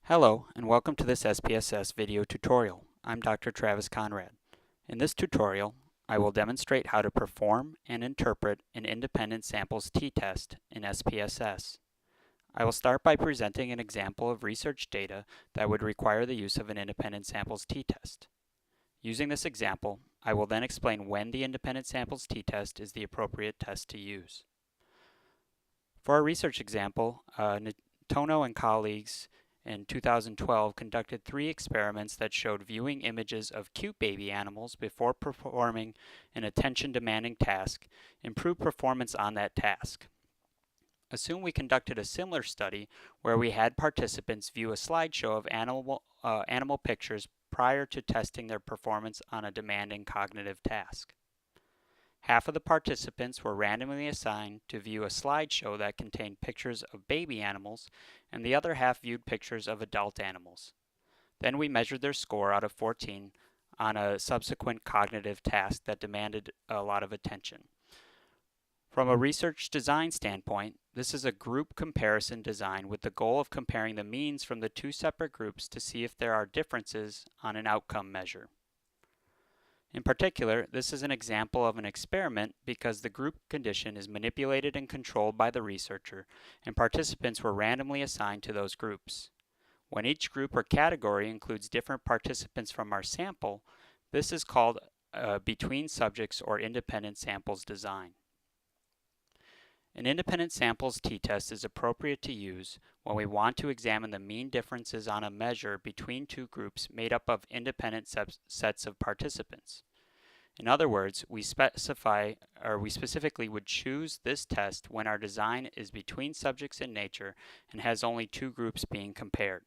Hello, and welcome to this SPSS video tutorial. I'm Dr. Travis Conrad. In this tutorial, I will demonstrate how to perform and interpret an independent samples t-test in SPSS. I will start by presenting an example of research data that would require the use of an independent samples t-test. Using this example, I will then explain when the independent samples t-test is the appropriate test to use. For our research example, Tono and colleagues in 2012 conducted 3 experiments that showed viewing images of cute baby animals before performing an attention-demanding task improved performance on that task. Assume we conducted a similar study where we had participants view a slideshow of animal pictures prior to testing their performance on a demanding cognitive task. Half of the participants were randomly assigned to view a slideshow that contained pictures of baby animals, and the other half viewed pictures of adult animals. Then we measured their score out of 14 on a subsequent cognitive task that demanded a lot of attention. From a research design standpoint, this is a group comparison design with the goal of comparing the means from the 2 separate groups to see if there are differences on an outcome measure. In particular, this is an example of an experiment because the group condition is manipulated and controlled by the researcher, and participants were randomly assigned to those groups. When each group or category includes different participants from our sample, this is called a between subjects or independent samples design. An independent samples t-test is appropriate to use when we want to examine the mean differences on a measure between 2 groups made up of independent sets of participants. In other words, we specifically would choose this test when our design is between subjects in nature and has only 2 groups being compared.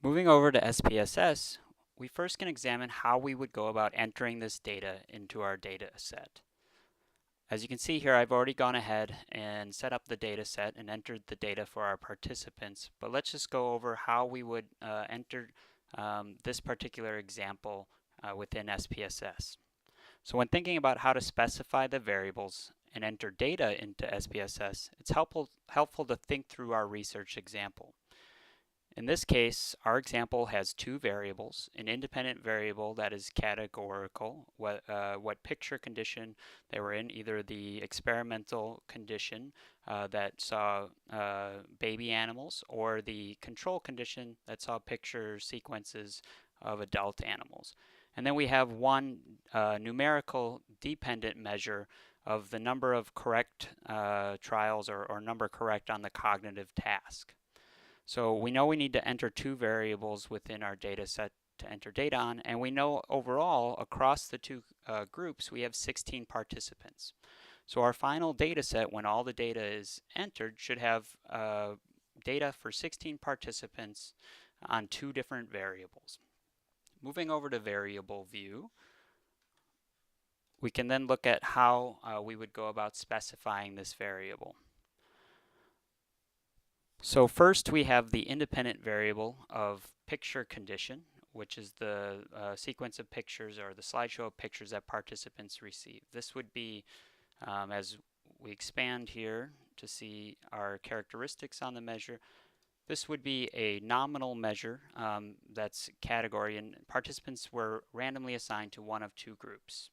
Moving over to SPSS, we first can examine how we would go about entering this data into our data set. As you can see here, I've already gone ahead and set up the data set and entered the data for our participants, but let's just go over how we would enter this particular example within SPSS. So when thinking about how to specify the variables and enter data into SPSS, it's helpful to think through our research example. In this case, our example has 2 variables, an independent variable that is categorical, what picture condition they were in, either the experimental condition that saw baby animals or the control condition that saw picture sequences of adult animals. And then we have one numerical dependent measure of the number of correct trials or number correct on the cognitive task. So we know we need to enter 2 variables within our data set to enter data on, and we know overall across the 2 groups we have 16 participants. So our final data set, when all the data is entered, should have data for 16 participants on 2 different variables. Moving over to variable view, we can then look at how we would go about specifying this variable. So first we have the independent variable of picture condition, which is the sequence of pictures or the slideshow of pictures that participants receive. This would be, as we expand here to see our characteristics on the measure, this would be a nominal measure that's category, and participants were randomly assigned to one of 2 groups.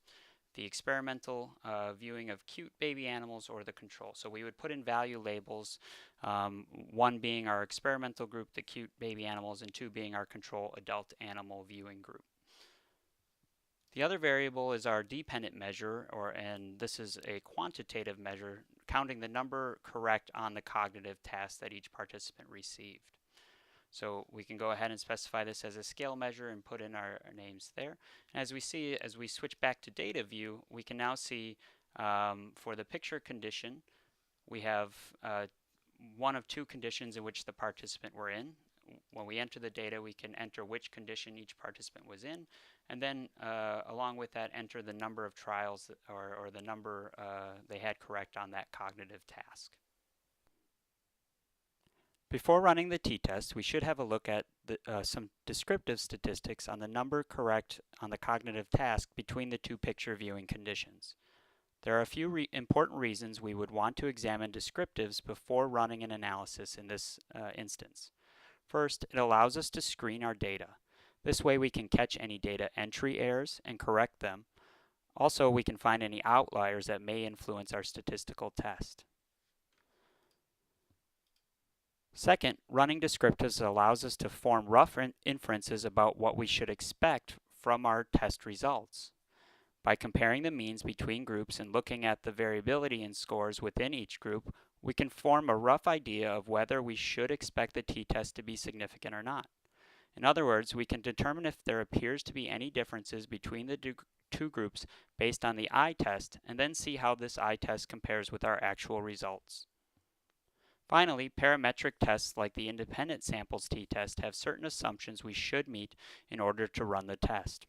The experimental viewing of cute baby animals or the control. So we would put in value labels, 1 being our experimental group, the cute baby animals, and 2 being our control adult animal viewing group. The other variable is our dependent measure, and this is a quantitative measure counting the number correct on the cognitive task that each participant received. So we can go ahead and specify this as a scale measure and put in our names there. And as we switch back to data view, we can now see for the picture condition, we have 1 of 2 conditions in which the participant were in. When we enter the data, we can enter which condition each participant was in, and then along with that, enter the number of trials or the number they had correct on that cognitive task. Before running the t-test, we should have a look at some descriptive statistics on the number correct on the cognitive task between the 2 picture viewing conditions. There are a few important reasons we would want to examine descriptives before running an analysis in this instance. First, it allows us to screen our data. This way we can catch any data entry errors and correct them. Also, we can find any outliers that may influence our statistical test. Second, running descriptives allows us to form rough inferences about what we should expect from our test results. By comparing the means between groups and looking at the variability in scores within each group, we can form a rough idea of whether we should expect the t-test to be significant or not. In other words, we can determine if there appears to be any differences between the two groups based on the eye-test, and then see how this eye-test compares with our actual results. Finally, parametric tests like the independent samples t-test have certain assumptions we should meet in order to run the test.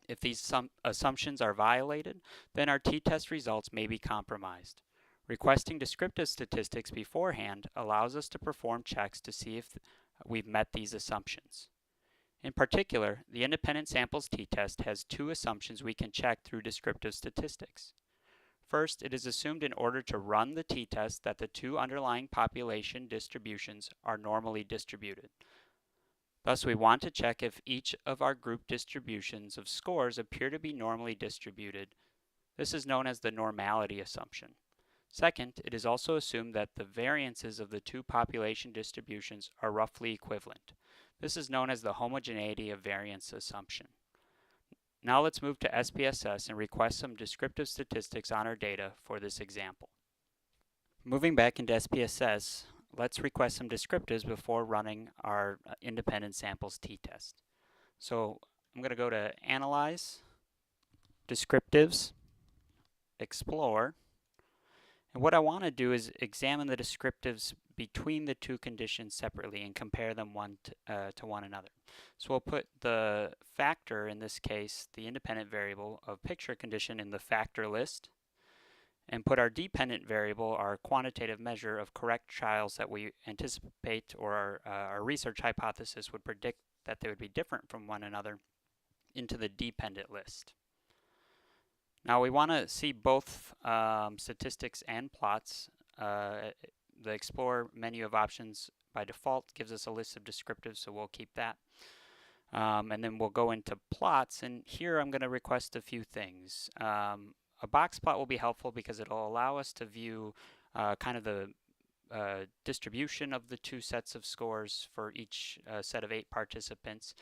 If these assumptions are violated, then our t-test results may be compromised. Requesting descriptive statistics beforehand allows us to perform checks to see if we've met these assumptions. In particular, the independent samples t-test has two assumptions we can check through descriptive statistics. First, it is assumed in order to run the t-test that the two underlying population distributions are normally distributed. Thus, we want to check if each of our group distributions of scores appear to be normally distributed. This is known as the normality assumption. Second, it is also assumed that the variances of the two population distributions are roughly equivalent. This is known as the homogeneity of variance assumption. Now let's move to SPSS and request some descriptive statistics on our data for this example. Moving back into SPSS, let's request some descriptives before running our independent samples t-test. So I'm going to go to Analyze, Descriptives, Explore, and what I want to do is examine the descriptives between the two conditions separately and compare them to one another. So we'll put the factor, in this case the independent variable of picture condition, in the factor list, and put our dependent variable, our quantitative measure of correct trials that we anticipate or our research hypothesis would predict that they would be different from one another, into the dependent list. Now we want to see both statistics and plots. The Explore menu of options by default gives us a list of descriptives, so we'll keep that. And then we'll go into plots, and here I'm going to request a few things. A box plot will be helpful because it'll allow us to view kind of the distribution of the two sets of scores for each set of 8 participants,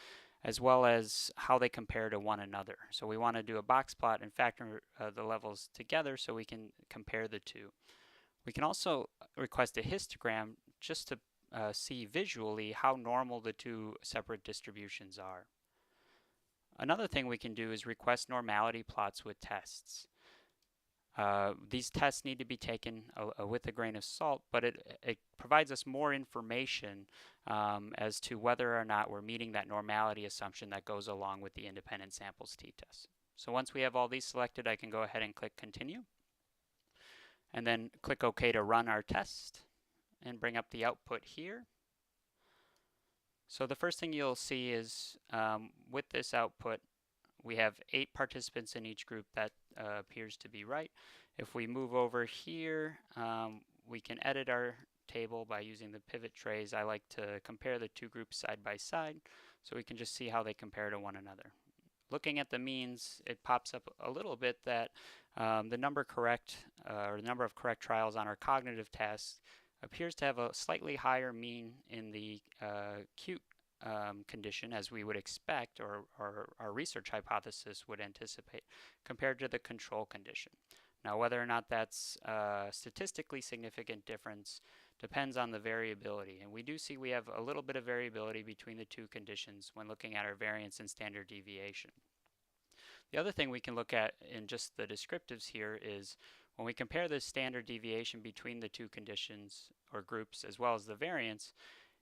as well as how they compare to one another. So we want to do a box plot and factor the levels together so we can compare the two. We can also request a histogram just to see visually how normal the two separate distributions are. Another thing we can do is request normality plots with tests. These tests need to be taken with a grain of salt, but it provides us more information as to whether or not we're meeting that normality assumption that goes along with the independent samples t-test. So once we have all these selected, I can go ahead and click Continue, and then click OK to run our test and bring up the output here. So the first thing you'll see is with this output, we have 8 participants in each group. That appears to be right. If we move over here, we can edit our table by using the pivot trays. I like to compare the two groups side by side so we can just see how they compare to one another. Looking at the means, it pops up a little bit that the number of correct trials on our cognitive tests appears to have a slightly higher mean in the acute condition, as we would expect, or our research hypothesis would anticipate, compared to the control condition. Now, whether or not that's a statistically significant difference depends on the variability, and we do see we have a little bit of variability between the two conditions when looking at our variance and standard deviation. The other thing we can look at in just the descriptives here is when we compare the standard deviation between the two conditions or groups as well as the variance,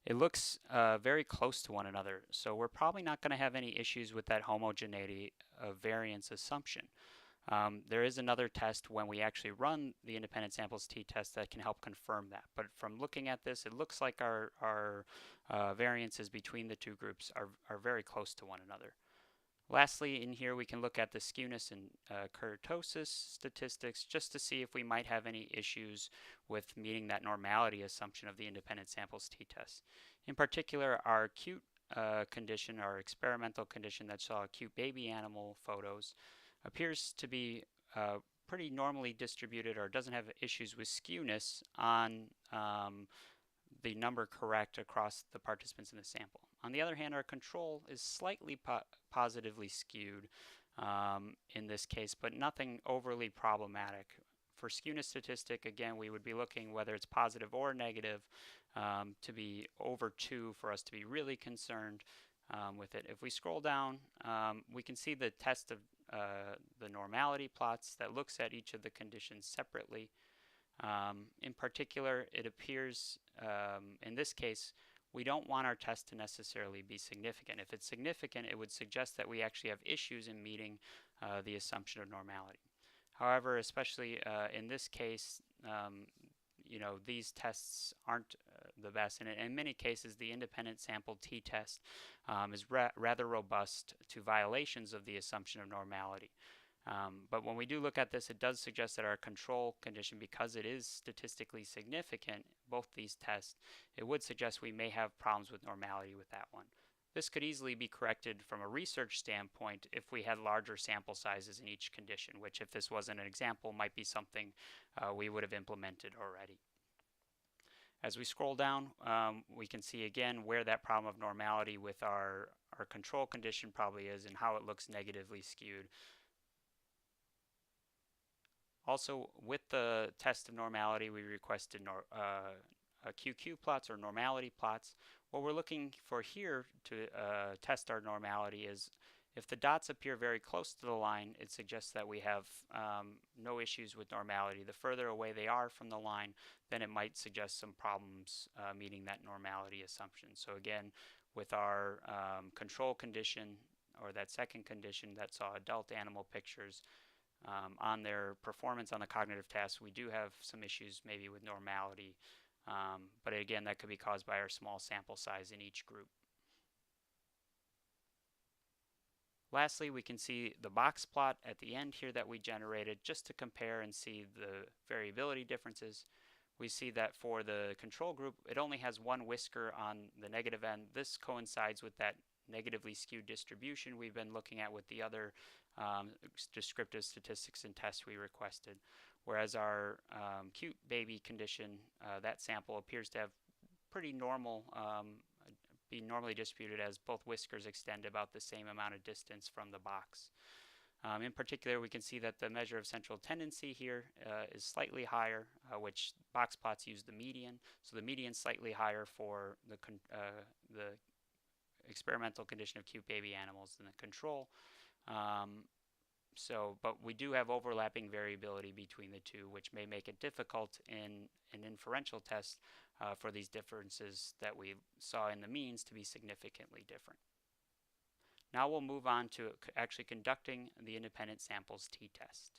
it looks very close to one another. So we're probably not going to have any issues with that homogeneity of variance assumption. There is another test when we actually run the independent samples t-test that can help confirm that. But from looking at this, it looks like our variances between the two groups are very close to one another. Lastly, in here we can look at the skewness and kurtosis statistics just to see if we might have any issues with meeting that normality assumption of the independent samples t-test. In particular, our acute condition, our experimental condition that saw acute baby animal photos, appears to be pretty normally distributed or doesn't have issues with skewness on the number correct across the participants in the sample. On the other hand, our control is slightly positively skewed in this case, but nothing overly problematic. For skewness statistic, again, we would be looking whether it's positive or negative to be over 2 for us to be really concerned with it. If we scroll down, we can see the test of the normality plots that looks at each of the conditions separately. In particular, it appears in this case we don't want our test to necessarily be significant. If it's significant, it would suggest that we actually have issues in meeting the assumption of normality. However, especially in this case, these tests aren't the best, and in many cases the independent sample t-test is rather robust to violations of the assumption of normality. But when we do look at this, it does suggest that our control condition, because it is statistically significant, both these tests, it would suggest we may have problems with normality with that one. This could easily be corrected from a research standpoint if we had larger sample sizes in each condition, which if this wasn't an example might be something we would have implemented already. As we scroll down, we can see again where that problem of normality with our control condition probably is and how it looks negatively skewed. Also, with the test of normality, we requested QQ plots or normality plots. What we're looking for here to test our normality is if the dots appear very close to the line, it suggests that we have no issues with normality. The further away they are from the line, then it might suggest some problems meeting that normality assumption. So again, with our control condition or that second condition that saw adult animal pictures, on their performance on the cognitive tests, we do have some issues maybe with normality, but again, that could be caused by our small sample size in each group. Lastly, we can see the box plot at the end here that we generated just to compare and see the variability differences. We see that for the control group, it only has one whisker on the negative end. This coincides with that negatively skewed distribution we've been looking at with the other descriptive statistics and tests we requested. Whereas our cute baby condition, that sample appears to have pretty normal, be normally distributed as both whiskers extend about the same amount of distance from the box. In particular, we can see that the measure of central tendency here is slightly higher, which box plots use the median. So the median is slightly higher for the experimental condition of cute baby animals than the control. But we do have overlapping variability between the two, which may make it difficult in an inferential test for these differences that we saw in the means to be significantly different. Now we'll move on to actually conducting the independent samples t-test.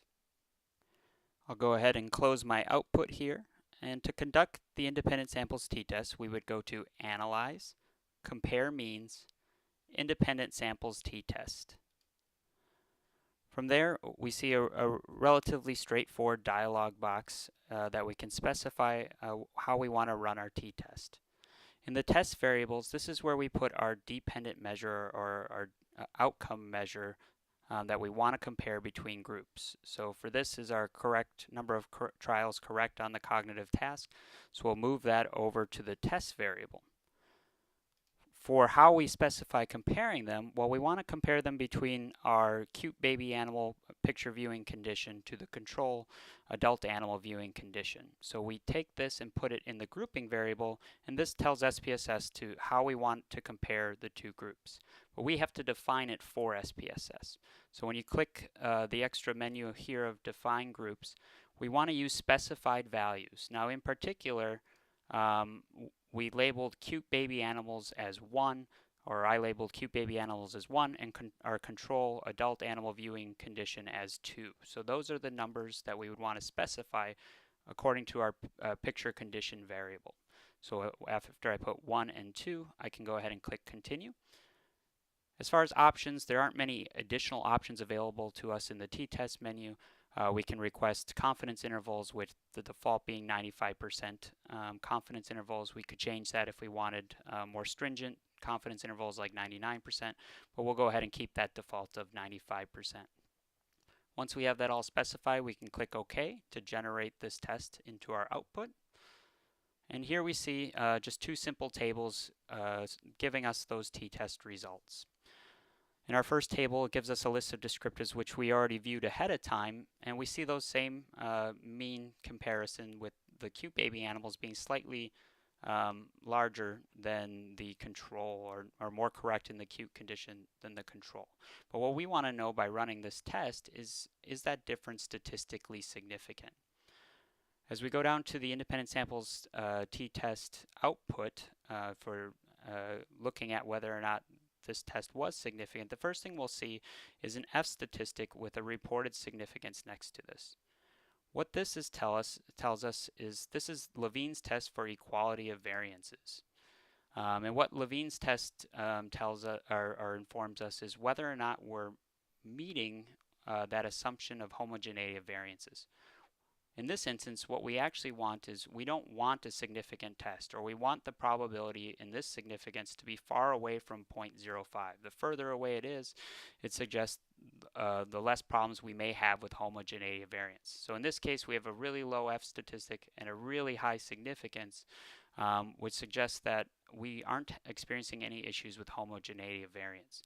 I'll go ahead and close my output here, and to conduct the independent samples t-test, we would go to Analyze, Compare Means, Independent Samples t-test. From there, we see a relatively straightforward dialog box that we can specify how we want to run our t-test. In the test variables, this is where we put our dependent measure or our outcome measure that we want to compare between groups. So for this is our correct number of trials correct on the cognitive task. So we'll move that over to the test variable. For how we specify comparing them, well, we want to compare them between our cute baby animal picture viewing condition to the control adult animal viewing condition. So we take this and put it in the grouping variable, and this tells SPSS to how we want to compare the two groups. But we have to define it for SPSS. So when you click the extra menu here of define groups, we want to use specified values. Now in particular, we labeled cute baby animals as 1, or I labeled cute baby animals as 1, and our control adult animal viewing condition as 2. So those are the numbers that we would want to specify according to our picture condition variable. So after I put 1 and 2, I can go ahead and click continue. As far as options, there aren't many additional options available to us in the t-test menu. We can request confidence intervals with the default being 95% confidence intervals. We could change that if we wanted more stringent confidence intervals like 99%, but we'll go ahead and keep that default of 95%. Once we have that all specified, we can click OK to generate this test into our output. And here we see just two simple tables giving us those t-test results. In our first table, it gives us a list of descriptors which we already viewed ahead of time, and we see those same mean comparison with the cute baby animals being slightly larger than the control, or more correct in the cute condition than the control. But what we want to know by running this test is that difference statistically significant? As we go down to the independent samples t-test output for looking at whether or not this test was significant, the first thing we'll see is an F statistic with a reported significance next to this. What this tells us is this is Levine's test for equality of variances. And what Levine's test tells us or informs us is whether or not we're meeting that assumption of homogeneity of variances. In this instance, what we actually want is we don't want a significant test, or we want the probability in this significance to be far away from 0.05. The further away it is, it suggests the less problems we may have with homogeneity of variance. So in this case, we have a really low F statistic and a really high significance, which suggests that we aren't experiencing any issues with homogeneity of variance.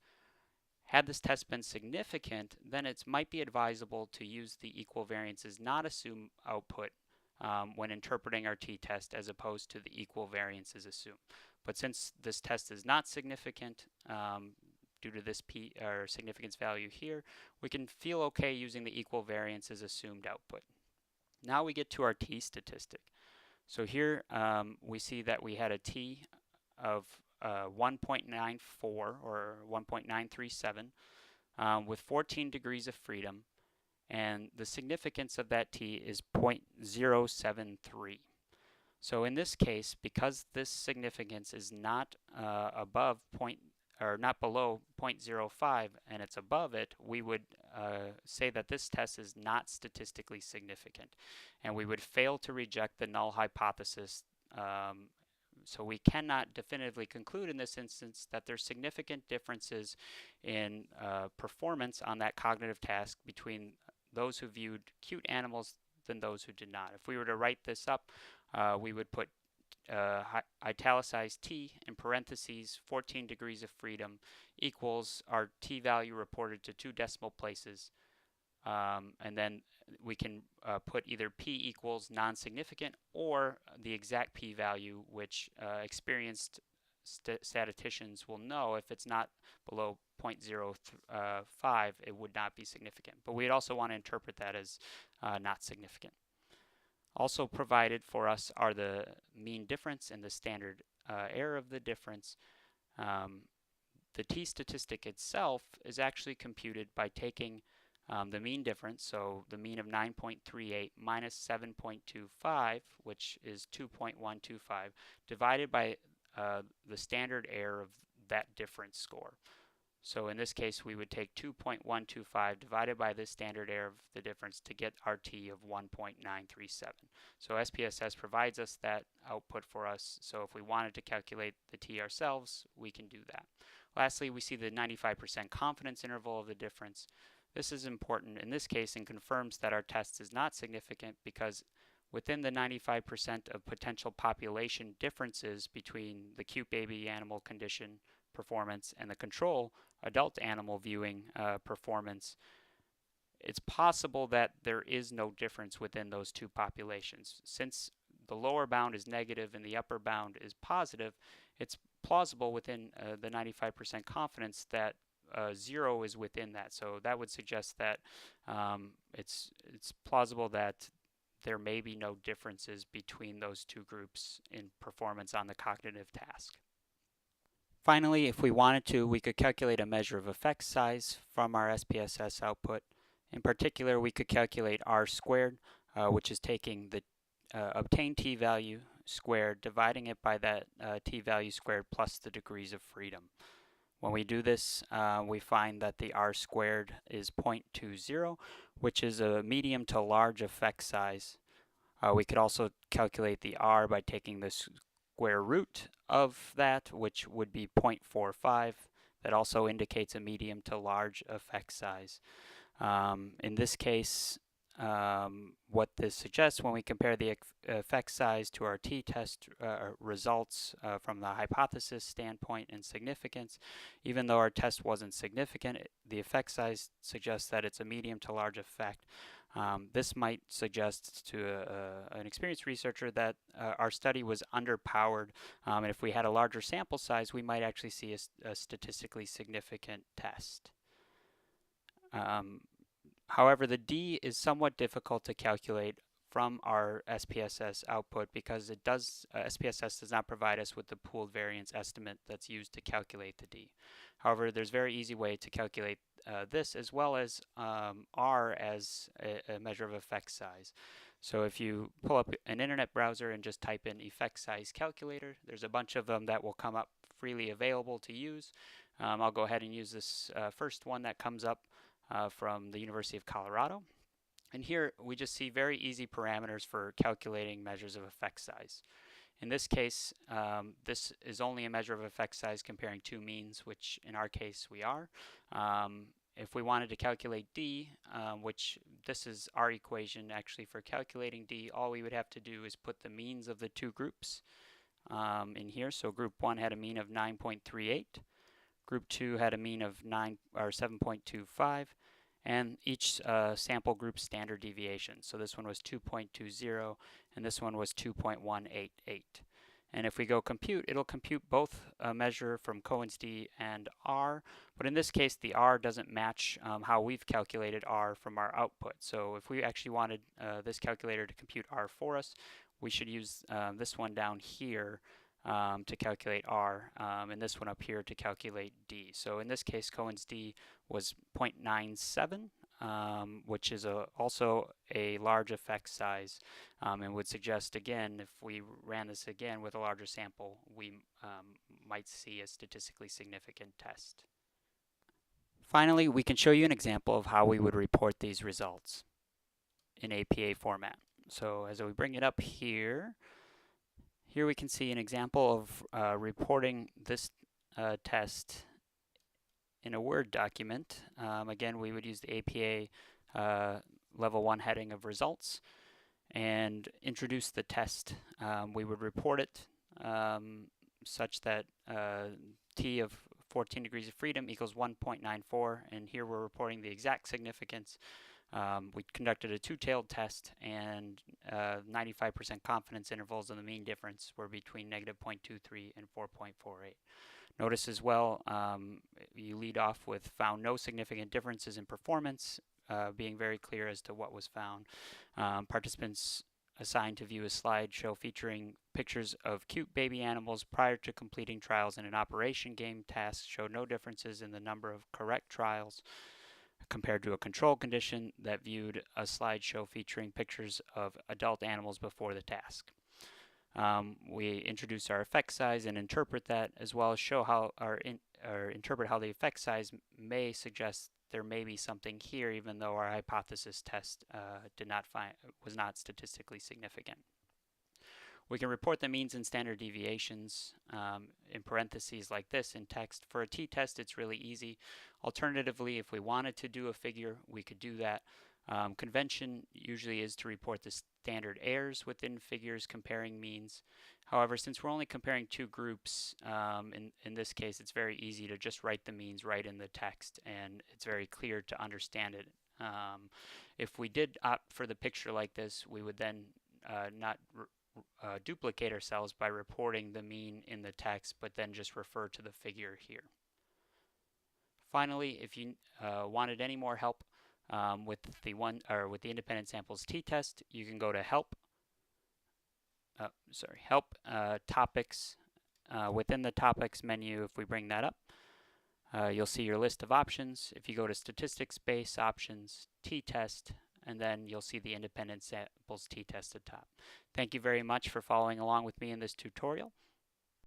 Had this test been significant, then it might be advisable to use the equal variances not assume output when interpreting our t-test, as opposed to the equal variances assume. But since this test is not significant due to this p or significance value here, we can feel okay using the equal variances assumed output. Now we get to our t statistic. So here we see that we had a t of 1.94 or 1.937 with 14 degrees of freedom, and the significance of that t is 0.073. So in this case, because this significance is not above not below 0.05 and it's above it, we would say that this test is not statistically significant, and we would fail to reject the null hypothesis. So we cannot definitively conclude in this instance that there's significant differences in performance on that cognitive task between those who viewed cute animals than those who did not. If we were to write this up, we would put italicized t in parentheses 14 degrees of freedom equals our t-value reported to 2 decimal places, and then we can put either p equals non-significant or the exact p-value, which experienced statisticians will know if it's not below 0.05, it would not be significant. But we'd also want to interpret that as not significant. Also provided for us are the mean difference and the standard error of the difference. The t statistic itself is actually computed by taking the mean difference, so the mean of 9.38 minus 7.25, which is 2.125, divided by the standard error of that difference score. So in this case, we would take 2.125 divided by the standard error of the difference to get our t of 1.937. So SPSS provides us that output for us, so if we wanted to calculate the t ourselves, we can do that. Lastly, we see the 95% confidence interval of the difference. This is important in this case and confirms that our test is not significant, because within the 95% of potential population differences between the cute baby animal condition performance and the control adult animal viewing performance, it's possible that there is no difference within those two populations. Since the lower bound is negative and the upper bound is positive, it's plausible within the 95% confidence that 0 is within that. So that would suggest that it's plausible that there may be no differences between those two groups in performance on the cognitive task. Finally, if we wanted to, we could calculate a measure of effect size from our SPSS output. In particular, we could calculate R squared, which is taking the obtained t-value squared, dividing it by that t-value squared plus the degrees of freedom. When we do this, we find that the R squared is 0.20, which is a medium to large effect size. We could also calculate the R by taking the square root of that, which would be 0.45. That also indicates a medium to large effect size. In this case, what this suggests when we compare the effect size to our t-test results from the hypothesis standpoint and significance, even though our test wasn't significant, the effect size suggests that it's a medium to large effect. This might suggest to an experienced researcher that our study was underpowered, and if we had a larger sample size, we might actually see a statistically significant test. However, the D is somewhat difficult to calculate from our SPSS output because SPSS does not provide us with the pooled variance estimate that's used to calculate the D. However, there's a very easy way to calculate this as well as R as a measure of effect size. So if you pull up an internet browser and just type in effect size calculator, there's a bunch of them that will come up freely available to use. I'll go ahead and use this first one that comes up from the University of Colorado. And here we just see very easy parameters for calculating measures of effect size. In this case, this is only a measure of effect size comparing two means, which in our case we are. If we wanted to calculate D, which this is our equation actually for calculating D, all we would have to do is put the means of the two groups in here. So group 1 had a mean of 9.38. Group 2 had a mean of 7.25, and each sample group standard deviation. So this one was 2.20, and this one was 2.188. And if we go compute, it'll compute both a measure from Cohen's D and R, but in this case, the R doesn't match how we've calculated R from our output. So if we actually wanted this calculator to compute R for us, we should use this one down here to calculate R, and this one up here to calculate D. So in this case, Cohen's D was 0.97, which is also a large effect size, and would suggest, again, if we ran this again with a larger sample, we might see a statistically significant test. Finally, we can show you an example of how we would report these results in APA format. So as we bring it up here, here we can see an example of reporting this test in a Word document. Again, we would use the APA Level 1 heading of results and introduce the test. We would report it such that T of 14 degrees of freedom equals 1.94, and here we're reporting the exact significance. We conducted a two-tailed test, and 95% confidence intervals in the mean difference were between -0.23 and 4.48. Notice as well, you lead off with found no significant differences in performance, being very clear as to what was found. Participants assigned to view a slideshow featuring pictures of cute baby animals prior to completing trials in an operation game task showed no differences in the number of correct trials compared to a control condition that viewed a slideshow featuring pictures of adult animals before the task. We introduce our effect size and interpret that, as well as show how or interpret how the effect size may suggest there may be something here, even though our hypothesis test was not statistically significant. We can report the means and standard deviations in parentheses like this in text. For a t-test, it's really easy. Alternatively, if we wanted to do a figure, we could do that. Convention usually is to report the standard errors within figures comparing means. However, since we're only comparing two groups, in this case, it's very easy to just write the means right in the text, and it's very clear to understand it. If we did opt for the picture like this, we would then not duplicate ourselves by reporting the mean in the text, but then just refer to the figure here. Finally, if you wanted any more help with the independent samples t-test, you can go to help topics. Within the topics menu, if we bring that up, you'll see your list of options. If you go to statistics-based options, t-test, and then you'll see the independent samples t-test at top. Thank you very much for following along with me in this tutorial.